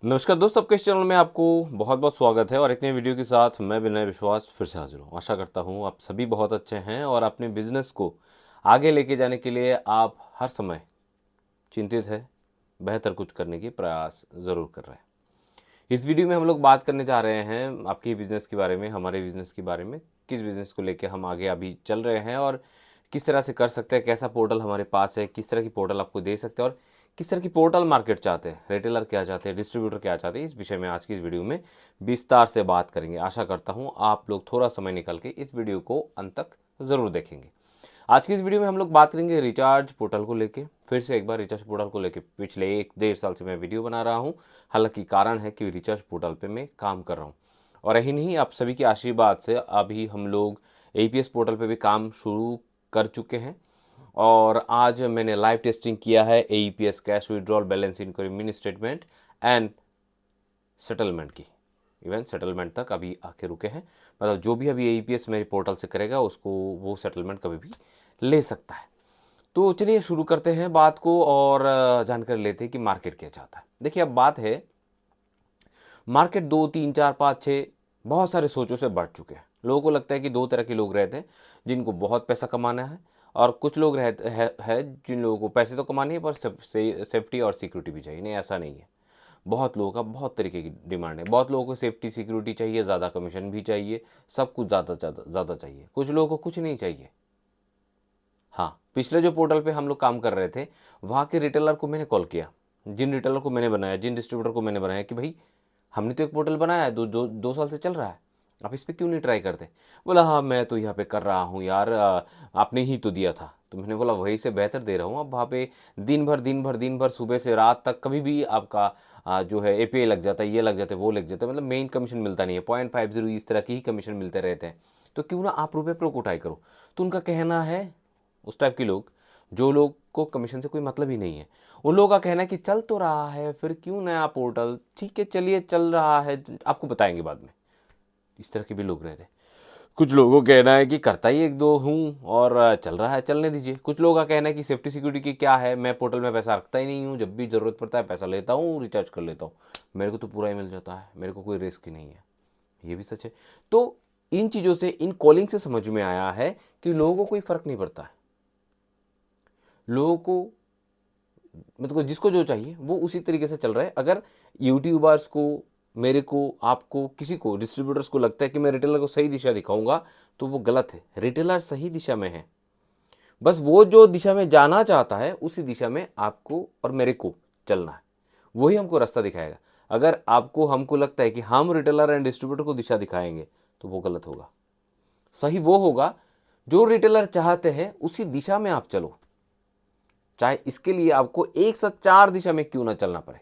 नमस्कार दोस्तों, आपके इस चैनल में आपको बहुत बहुत स्वागत है और एक नई वीडियो के साथ मैं विनय विश्वास फिर से हाजिर हूँ। आशा करता हूँ आप सभी बहुत अच्छे हैं और अपने बिजनेस को आगे लेके जाने के लिए आप हर समय चिंतित है, बेहतर कुछ करने की प्रयास ज़रूर कर रहे हैं। इस वीडियो में हम लोग बात करने जा रहे हैं आपके बिज़नेस के बारे में, हमारे बिज़नेस के बारे में, किस बिज़नेस को लेके हम आगे अभी चल रहे हैं और किस तरह से कर सकते हैं, कैसा पोर्टल हमारे पास है, किस तरह की पोर्टल आपको दे सकते हैं और किस तरह की पोर्टल मार्केट चाहते हैं, रिटेलर क्या चाहते हैं, डिस्ट्रीब्यूटर क्या चाहते हैं। इस विषय में आज की इस वीडियो में विस्तार से बात करेंगे। आशा करता हूँ आप लोग थोड़ा समय निकाल के इस वीडियो को अंत तक ज़रूर देखेंगे। आज की इस वीडियो में हम लोग बात करेंगे रिचार्ज पोर्टल को लेके। फिर से एक बार रिचार्ज पोर्टल को लेके पिछले 1 डेढ़ साल से मैं वीडियो बना रहा हूँ। हालांकि कारण है कि रिचार्ज पोर्टल पे मैं काम कर रहा हूँ और यही नहीं, आप सभी के आशीर्वाद से अभी हम लोग एपीएस पोर्टल पे भी काम शुरू कर चुके हैं और आज मैंने लाइव टेस्टिंग किया है AEPS cash withdrawal balance enquiry mini statement and settlement की। इवन सेटलमेंट तक अभी आके रुके हैं, मतलब जो भी अभी एईपीएस मेरे पोर्टल से करेगा उसको वो सेटलमेंट कभी भी ले सकता है। तो चलिए शुरू करते हैं बात को और जानकारी लेते हैं कि मार्केट क्या चाहता है। देखिए, अब बात है मार्केट 2 3 4 5 6 बहुत सारे सोचों से बढ़ चुके हैं। लोगों को लगता है कि दो तरह के लोग रहते हैं, जिनको बहुत पैसा कमाना है और कुछ लोग रहते है जिन लोगों को पैसे तो कमाने हैं पर सेफ्टी और सिक्योरिटी भी चाहिए। नहीं, ऐसा नहीं है। बहुत लोगों का बहुत तरीके की डिमांड है। बहुत लोगों को सेफ्टी सिक्योरिटी चाहिए, ज़्यादा कमीशन भी चाहिए, सब कुछ ज़्यादा ज़्यादा ज़्यादा चाहिए। कुछ लोगों को कुछ नहीं चाहिए। हाँ, पिछले जो पोर्टल पे हम लोग काम कर रहे थे, वहाँ के रिटेलर को मैंने कॉल किया, जिन रिटेलर को मैंने बनाया, जिन डिस्ट्रीब्यूटर को मैंने बनाया कि भाई हमने तो एक पोर्टल बनाया है, 2 साल से चल रहा है, आप इस पर क्यों नहीं ट्राई करते। बोला हाँ मैं तो यहाँ पे कर रहा हूँ यार, आपने ही तो दिया था। तो मैंने बोला वही से बेहतर दे रहा हूँ। अब वहाँ पे दिन भर सुबह से रात तक कभी भी आपका जो है एपीआई लग जाता है, ये लग जाता है, वो लग जाता है, मतलब मेन कमीशन मिलता नहीं है, 0.50 इस तरह की ही कमीशन मिलते रहते हैं। तो क्यों ना आप रुपये प्रो को उठाई करो। तो उनका कहना है, उस टाइप के लोग जो लोग को कमीशन से कोई मतलब ही नहीं है, उन लोगों का कहना है कि चल तो रहा है, फिर क्यों नया पोर्टल, ठीक है चलिए चल रहा है, आपको बताएंगे बाद में। इस तरह के भी लोग रहते हैं। कुछ लोगों का कहना है कि करता ही एक दो हूँ और चल रहा है, चलने दीजिए। कुछ लोगों का कहना है कि सेफ्टी सिक्योरिटी की क्या है, मैं पोर्टल में पैसा रखता ही नहीं हूँ, जब भी ज़रूरत पड़ता है पैसा लेता हूँ, रिचार्ज कर लेता हूँ, मेरे को तो पूरा ही मिल जाता है, मेरे को कोई रिस्क ही नहीं है। ये भी सच है। तो इन चीज़ों से, इन कॉलिंग से समझ में आया है कि लोगों को कोई फ़र्क नहीं पड़ता है। लोगों को मतलब जिसको जो चाहिए वो उसी तरीके से चल रहा है। अगर यूट्यूबर्स को, मेरे को, आपको, किसी को, डिस्ट्रीब्यूटर्स को लगता है कि मैं रिटेलर को सही दिशा दिखाऊंगा, तो वो गलत है। रिटेलर सही दिशा में है, बस वो जो दिशा में जाना चाहता है उसी दिशा में आपको और मेरे को चलना है, वही हमको रास्ता दिखाएगा। अगर आपको, हमको लगता है कि हम रिटेलर एंड डिस्ट्रीब्यूटर को दिशा दिखाएंगे, तो वो गलत होगा। सही वो होगा जो रिटेलर चाहते हैं उसी दिशा में आप चलो, चाहे इसके लिए आपको 1 से 4 दिशा में क्यों ना चलना पड़े।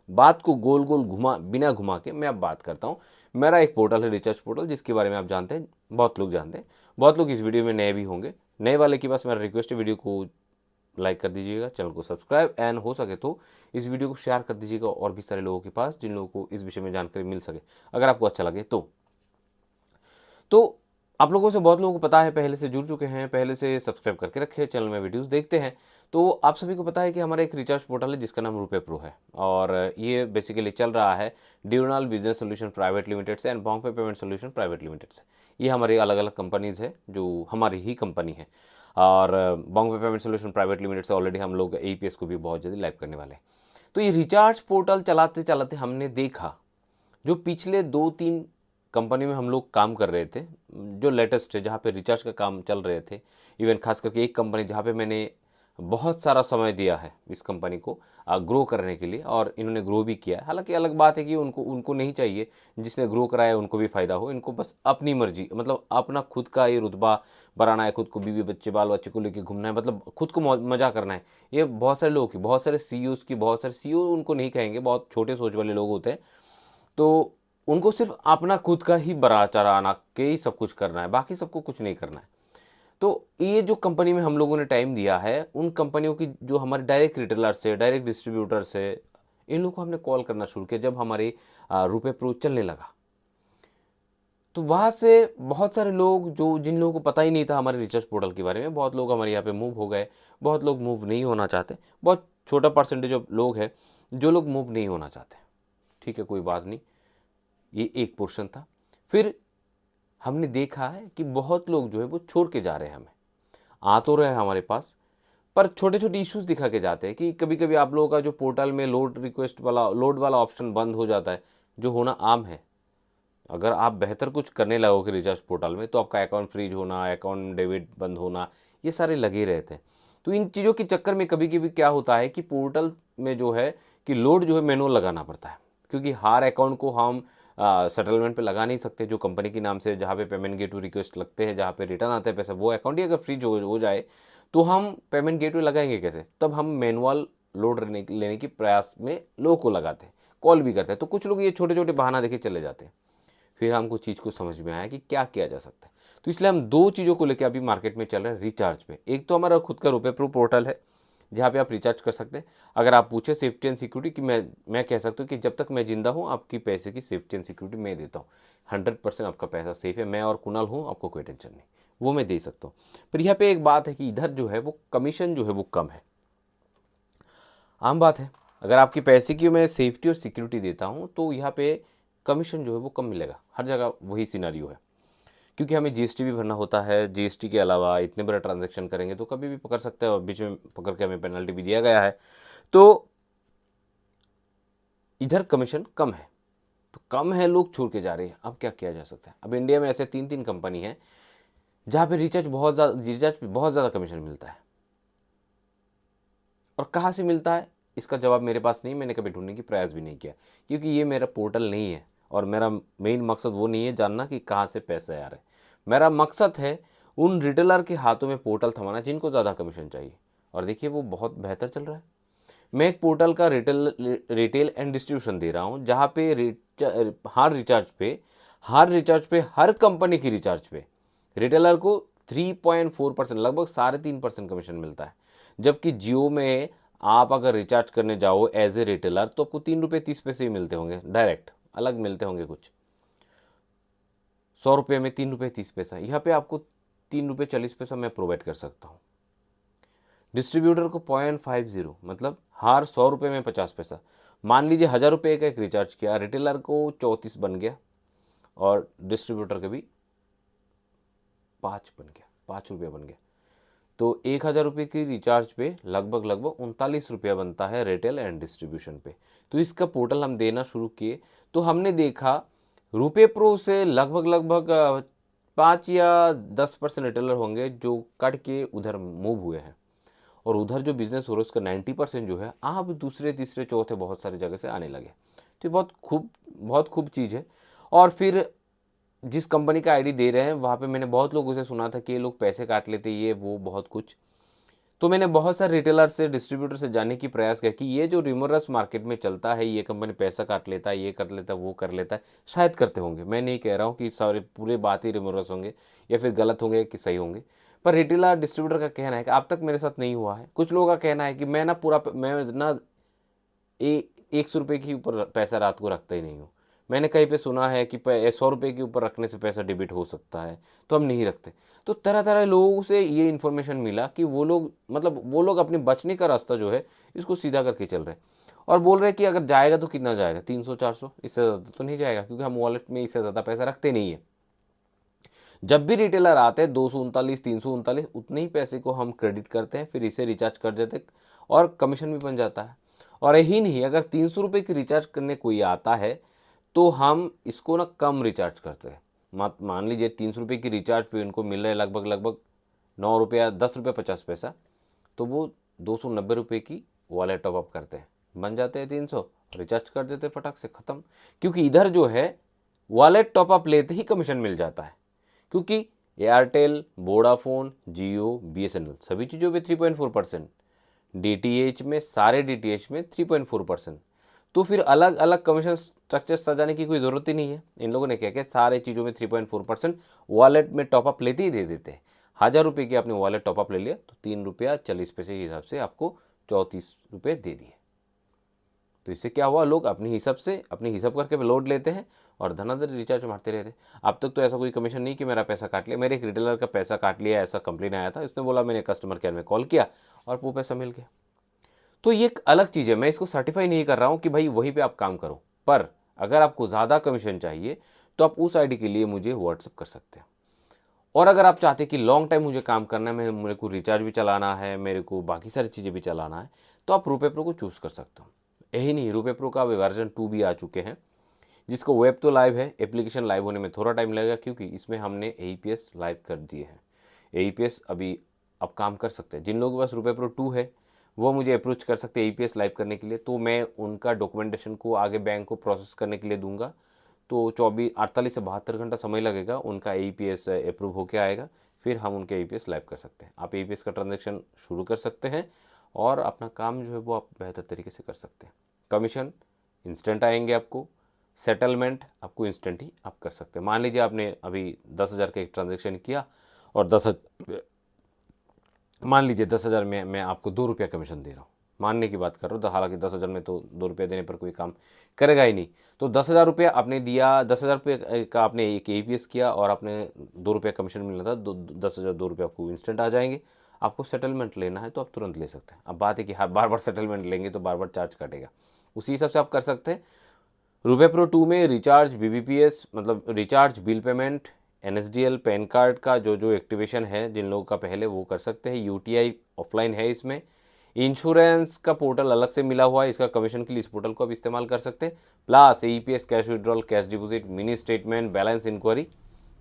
बात को गोल गोल घुमा, बिना घुमा के मैं अब बात करता हूँ। मेरा एक पोर्टल है रिचार्ज पोर्टल, जिसके बारे में आप जानते हैं, बहुत लोग जानते हैं, बहुत लोग इस वीडियो में नए भी होंगे। नए वाले के पास मेरा रिक्वेस्ट है, वीडियो को लाइक कर दीजिएगा, चैनल को सब्सक्राइब एंड हो सके तो इस वीडियो को शेयर कर दीजिएगा और भी सारे लोगों के पास, जिन लोगों को इस विषय में जानकारी मिल सके, अगर आपको अच्छा लगे तो आप लोगों से बहुत लोगों को पता है, पहले से जुड़ चुके हैं, पहले से सब्सक्राइब करके रखे हैं, चैनल में वीडियोस देखते हैं, तो आप सभी को पता है कि हमारा एक रिचार्ज पोर्टल है जिसका नाम रुपए प्रो है और ये बेसिकली चल रहा है diurnal business solution private limited से एंड बॉन्ग पे पेमेंट सोल्यूशन प्राइवेट लिमिटेड से। ये हमारी अलग अलग कंपनीज है जो हमारी ही कंपनी है और बॉन्ग पे पेमेंट सोल्यूशन प्राइवेट लिमिटेड से ऑलरेडी हम लोग एईपीएस को भी बहुत जल्दी लाइव करने वाले हैं। तो ये रिचार्ज पोर्टल चलाते चलाते हमने देखा, जो पिछले 2 3 कंपनी में हम लोग काम कर रहे थे, जो लेटेस्ट है, जहाँ पे रिचार्ज का काम चल रहे थे, इवन खास करके एक कंपनी जहाँ पे मैंने बहुत सारा समय दिया है इस कंपनी को ग्रो करने के लिए और इन्होंने ग्रो भी किया है। हालांकि अलग बात है कि उनको उनको नहीं चाहिए जिसने ग्रो कराया उनको भी फ़ायदा हो, इनको बस अपनी मर्जी, मतलब अपना खुद का ये रुतबा बढ़ाना है, खुद को बीवी बच्चे बाल बच्चे को लेके घूमना है, मतलब खुद को मज़ा करना है। ये बहुत सारे लोगों की, बहुत सारे सीईओज़ की, बहुत सारे सीईओ उनको नहीं कहेंगे, बहुत छोटे सोच वाले लोग होते हैं, तो उनको सिर्फ अपना खुद का ही बड़ा चराना के ही सब कुछ करना है, बाकी सबको कुछ नहीं करना है। तो ये जो कंपनी में हम लोगों ने टाइम दिया है, उन कंपनियों की जो हमारे डायरेक्ट रिटेलर से, डायरेक्ट डिस्ट्रीब्यूटर से, इन लोगों को हमने कॉल करना शुरू किया जब हमारे रुपए प्रो चलने लगा। तो वहाँ से बहुत सारे लोग, जो जिन लोगों को पता ही नहीं था हमारे रिसर्च पोर्टल के बारे में, बहुत लोग हमारे यहाँ पे मूव हो गए, बहुत लोग मूव नहीं होना चाहते, बहुत छोटा परसेंटेज ऑफ लोग हैं जो लोग मूव नहीं होना चाहते। ठीक है, कोई बात नहीं, ये एक पोर्शन था। फिर हमने देखा है कि बहुत लोग जो है वो छोड़ के जा रहे हैं, हमें आ तो रहे हैं हमारे पास, पर छोटे छोटे इश्यूज दिखा के जाते हैं कि कभी कभी आप लोगों का जो पोर्टल में लोड वाला ऑप्शन बंद हो जाता है, जो होना आम है। अगर आप बेहतर कुछ करने लगोगे रिचार्ज पोर्टल में तो आपका अकाउंट फ्रीज होना, अकाउंट डेबिट बंद होना, ये सारे लगे रहते हैं। तो इन चीज़ों के चक्कर में कभी कभी क्या होता है कि पोर्टल में जो है कि लोड जो है मैनुअल लगाना पड़ता है, क्योंकि हर अकाउंट को हम सेटलमेंट पे लगा नहीं सकते। जो कंपनी के नाम से जहाँ पे पेमेंट गेटवे रिक्वेस्ट लगते हैं, जहाँ पे रिटर्न आते हैं पैसा, वो अकाउंट ही अगर फ्रीज हो जाए तो हम पेमेंट गेटवे लगाएंगे कैसे? तब हम मैनुअल लोड लेने की प्रयास में लोगों को लगाते हैं, कॉल भी करते हैं। तो कुछ लोग ये छोटे छोटे बहाना देके चले जाते हैं। फिर हमको चीज़ को समझ में आया कि क्या किया जा सकता है। तो इसलिए हम दो चीज़ों को लेकर अभी मार्केट में चल रहे हैं रिचार्ज पे। एक तो हमारा खुद का रुपए प्रो पोर्टल है, जहाँ पे आप रिचार्ज कर सकते हैं। अगर आप पूछे सेफ्टी एंड सिक्योरिटी कि मैं कह सकता हूँ कि जब तक मैं जिंदा हूँ आपकी पैसे की सेफ्टी एंड सिक्योरिटी मैं देता हूँ। 100% आपका पैसा सेफ है, मैं और कुणाल हूँ, आपको कोई टेंशन नहीं, वो मैं दे सकता हूँ। पर यहाँ पे एक बात है कि इधर जो है वो कमीशन जो है वो कम है। आम बात है, अगर आपकी पैसे की मैं सेफ्टी और सिक्योरिटी देता हूँ तो यहाँ पे कमीशन जो है वो कम मिलेगा। हर जगह वही सिनारियो है, क्योंकि हमें जीएसटी भी भरना होता है। जीएसटी के अलावा इतने बड़े ट्रांजैक्शन करेंगे तो कभी भी पकड़ सकते हैं, और बीच में पकड़ के हमें पेनल्टी भी दिया गया है। तो इधर कमीशन कम है, तो कम है, लोग छोड़ के जा रहे हैं। अब क्या किया जा सकता है? अब इंडिया में ऐसे 3 कंपनी है जहाँ पे रिचार्ज पे बहुत ज़्यादा कमीशन मिलता है। और कहाँ से मिलता है इसका जवाब मेरे पास नहीं, मैंने कभी ढूंढने की प्रयास भी नहीं किया, क्योंकि ये मेरा पोर्टल नहीं है और मेरा मेन मकसद वो नहीं है जानना कि कहाँ से पैसे आ रहे हैं। मेरा मकसद है उन रिटेलर के हाथों में पोर्टल थमाना जिनको ज़्यादा कमीशन चाहिए। और देखिए वो बहुत बेहतर चल रहा है। मैं एक पोर्टल का रिटेल एंड डिस्ट्रीब्यूशन दे रहा हूँ, जहाँ पे हर रिचार्ज पे हर कंपनी की रिचार्ज पे रिटेलर को 3.4%, लगभग 3.5% कमीशन मिलता है। जबकि जियो में आप अगर रिचार्ज करने जाओ एज ए रिटेलर तो आपको 3 रुपये 30 पैसे ही मिलते होंगे, डायरेक्ट अलग मिलते होंगे कुछ। 100 रुपये में 3 रुपये 30 पैसा, यहाँ पे आपको 3 रुपये 40 पैसा मैं प्रोवाइड कर सकता हूँ। डिस्ट्रीब्यूटर को 0.50, मतलब हर 100 रुपये में 50 पैसा। मान लीजिए 1000 रुपये का एक रिचार्ज किया, रिटेलर को 34 बन गया और डिस्ट्रीब्यूटर के भी 5 बन गया, 5 रुपया बन गया। तो 1000 रुपये की रिचार्ज पे लगभग 39 रुपया बनता है रिटेल एंड डिस्ट्रीब्यूशन पे। तो इसका पोर्टल हम देना शुरू किए तो हमने देखा रुपे प्रो से लगभग 5 या 10% रिटेलर होंगे जो कट के उधर मूव हुए हैं, और उधर जो बिजनेस हो रहा है उसका 90% जो है अब दूसरे तीसरे चौथे बहुत सारी जगह से आने लगे। तो बहुत खूब चीज़ है। और फिर जिस कंपनी का आईडी दे रहे हैं वहाँ पे मैंने बहुत लोगों से सुना था कि ये लोग पैसे काट लेते, ये वो बहुत कुछ। तो मैंने बहुत सारे रिटेलर से, डिस्ट्रीब्यूटर से जानने की प्रयास किया कि ये जो रिमोरस मार्केट में चलता है, ये कंपनी पैसा काट लेता है, ये कर लेता है, वो कर लेता है, शायद करते होंगे। मैं नहीं कह रहा हूँ कि सारे पूरे बात ही रिमोरस होंगे या फिर गलत होंगे कि सही होंगे, पर रिटेलर डिस्ट्रीब्यूटर का कहना है कि अब तक मेरे साथ नहीं हुआ है। कुछ लोगों का कहना है कि मैं ना 100 रुपये के ऊपर पैसा रात को रखता ही नहीं हूँ। मैंने कहीं पे सुना है कि 100 रुपये के ऊपर रखने से पैसा डेबिट हो सकता है, तो हम नहीं रखते। तो तरह तरह लोगों से ये इन्फॉर्मेशन मिला कि वो लोग अपने बचने का रास्ता जो है इसको सीधा करके चल रहे हैं, और बोल रहे हैं कि अगर जाएगा तो कितना जाएगा, 300 400, इससे ज़्यादा तो नहीं जाएगा, क्योंकि हम वॉलेट में इससे ज़्यादा पैसा रखते नहीं है। जब भी रिटेलर आते हैं 239 339 उतने ही पैसे को हम क्रेडिट करते हैं, फिर इसे रिचार्ज कर देते हैं और कमीशन भी बन जाता है। और यही नहीं, अगर 300 रुपये की रिचार्ज करने कोई आता है तो हम इसको ना कम रिचार्ज करते हैं। मान लीजिए 300 रुपये की रिचार्ज पे उनको मिल रहे लगभग 9 रुपया 10 रुपया 50 पैसा, तो वो 290 रुपये की वॉलेट टॉपअप करते हैं, बन जाते हैं 300, रिचार्ज कर देते हैं फटाक से, ख़त्म। क्योंकि इधर जो है वॉलेट टॉपअप लेते ही कमीशन मिल जाता है, क्योंकि एयरटेल, वोडाफोन, जियो, बीएसएनएल सभी चीज़ों पे 3.4%, डीटीएच में, सारे डीटीएच में 3.4%। तो फिर अलग अलग कमीशन स्ट्रक्चर सजाने की कोई ज़रूरत ही नहीं है। इन लोगों ने क्या किया, सारे चीज़ों में 3.4% वॉलेट में टॉपअप लेते ही दे देते हैं। 1000 रुपये की आपने वॉलेट टॉपअप ले लिया तो 3 रुपया 40 पैसे के हिसाब से आपको 34 रुपये दे दिए। तो इससे क्या हुआ, लोग अपने हिसाब करके लोड लेते हैं और धनाधन रिचार्ज मारते रहते हैं। अब तक तो ऐसा कोई कमीशन नहीं कि मेरा पैसा काट लिया। मेरे एक रिटेलर का पैसा काट लिया, ऐसा कंप्लेन आया था, उसने बोला मैंने कस्टमर केयर में कॉल किया और वो पैसा मिल गया। तो ये एक अलग चीज़ है, मैं इसको सर्टिफाई नहीं कर रहा हूँ कि भाई वहीं पे आप काम करो, पर अगर आपको ज़्यादा कमीशन चाहिए तो आप उस आईडी के लिए मुझे व्हाट्सअप कर सकते हैं। और अगर आप चाहते हैं कि लॉन्ग टाइम मुझे काम करना है, मेरे को रिचार्ज भी चलाना है, मेरे को बाकी सारी चीज़ें भी चलाना है, तो आप रुपए प्रो को चूज़ कर सकते हो। यही नहीं, रुपए प्रो का वर्जन 2 भी आ चुके हैं, जिसको वेब तो लाइव है, एप्लीकेशन लाइव होने में थोड़ा टाइम लगेगा क्योंकि इसमें हमने एईपीएस लाइव कर दिए हैं। एईपीएस अभी अब काम कर सकते हैं। जिन लोगों के पास रुपए प्रो 2 है वो मुझे अप्रोच कर सकते हैं एईपीएस लाइव करने के लिए, तो मैं उनका डॉक्यूमेंटेशन को आगे बैंक को प्रोसेस करने के लिए दूंगा। तो 48 से 72 घंटा समय लगेगा, उनका एईपीएस अप्रूव होके आएगा, फिर हम उनके एईपीएस लाइव कर सकते हैं। आप एईपीएस का ट्रांजैक्शन शुरू कर सकते हैं और अपना काम जो है वो आप बेहतर तरीके से कर सकते हैं। कमीशन इंस्टेंट आएंगे आपको, सेटलमेंट आपको इंस्टेंट ही आप कर सकते हैं। मान लीजिए आपने अभी 10,000 का एक ट्रांजेक्शन किया और मान लीजिए 10,000 में मैं आपको 2 रुपया कमीशन दे रहा हूँ, मानने की बात कर रहा हूँ, तो हालांकि 10,000 में तो 2 रुपया देने पर कोई काम करेगा ही नहीं। तो 10,000 रुपया आपने दिया, 10,000 रुपये का आपने एक एईपीएस किया और आपने 2 रुपया कमीशन मिलना था, 10,000 2 रुपये आपको इंस्टेंट आ जाएंगे। आपको सेटलमेंट लेना है तो आप तुरंत ले सकते हैं। अब बात है कि हाँ, बार बार सेटलमेंट लेंगे तो बार बार चार्ज कटेगा, उसी हिसाब से आप कर सकते हैं। रुपए प्रो 2 में रिचार्ज, बीबीपीएस मतलब recharge, bill payment, NSDL, pan card का जो जो एक्टिवेशन है जिन लोगों का पहले, वो कर सकते हैं। यूटीआई ऑफलाइन है इसमें। इंश्योरेंस का पोर्टल अलग से मिला हुआ है, इसका कमीशन के लिए इस पोर्टल को आप इस्तेमाल कर सकते हैं। Plus AEPS, cash withdrawal, cash deposit, mini statement, balance enquiry,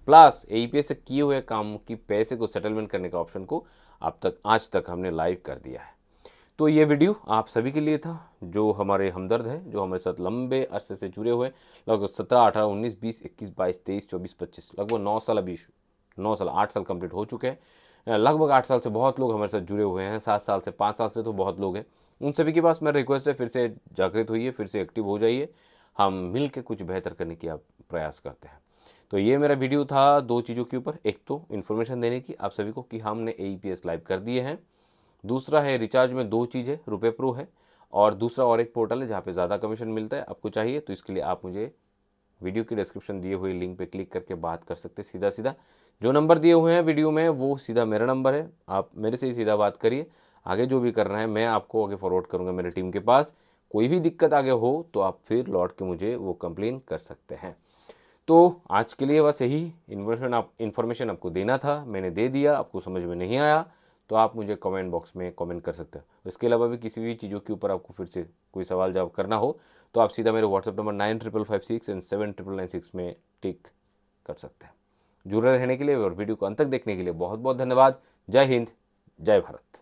plus AEPS से किए हुए काम की पैसे को सेटलमेंट करने का ऑप्शन को आज तक हमने लाइव कर दिया है। तो ये वीडियो आप सभी के लिए था जो हमारे हमदर्द हैं, जो हमारे साथ लंबे अरसे से जुड़े हुए, लगभग 17, 18, 19, 20, 21, 22, 23, 24, 25, लगभग 9 साल, अभी 9 साल, 8 साल कंप्लीट हो चुके हैं। लगभग 8 साल से बहुत लोग हमारे साथ जुड़े हुए हैं, 7 साल से, 5 साल से तो बहुत लोग हैं। उन सभी के पास मेरा रिक्वेस्ट है, फिर से जागृत होइए, फिर से एक्टिव हो जाइए, हम मिल के कुछ बेहतर करने की आप प्रयास करते हैं। तो ये मेरा वीडियो था 2 चीज़ों के ऊपर। एक तो इन्फॉर्मेशन देने की आप सभी को कि हमने एईपीएस लाइव कर दिए हैं। दूसरा है रिचार्ज में 2 चीज़ है, रुपए प्रो है और दूसरा और एक पोर्टल है जहाँ पे ज़्यादा कमीशन मिलता है। आपको चाहिए तो इसके लिए आप मुझे वीडियो की डिस्क्रिप्शन दिए हुए लिंक पे क्लिक करके बात कर सकते हैं सीधा सीधा। जो नंबर दिए हुए हैं वीडियो में वो सीधा मेरा नंबर है, आप मेरे से ही सीधा बात करिए। आगे जो भी करना है मैं आपको आगे फॉरवर्ड करूँगा मेरी टीम के पास। कोई भी दिक्कत आगे हो तो आप फिर लौट के मुझे वो कंप्लेन कर सकते हैं। तो आज के लिए बस यही इन्फॉर्मेशन आपको देना था, मैंने दे दिया। आपको समझ में नहीं आया तो आप मुझे कमेंट बॉक्स में कमेंट कर सकते हो। इसके अलावा भी किसी भी चीज़ों के ऊपर आपको फिर से कोई सवाल जवाब करना हो तो आप सीधा मेरे व्हाट्सएप नंबर 955556 एंड 799996 में टिक कर सकते हैं। जुड़े रहने के लिए और वीडियो को अंत तक देखने के लिए बहुत बहुत धन्यवाद। जय हिंद, जय भारत।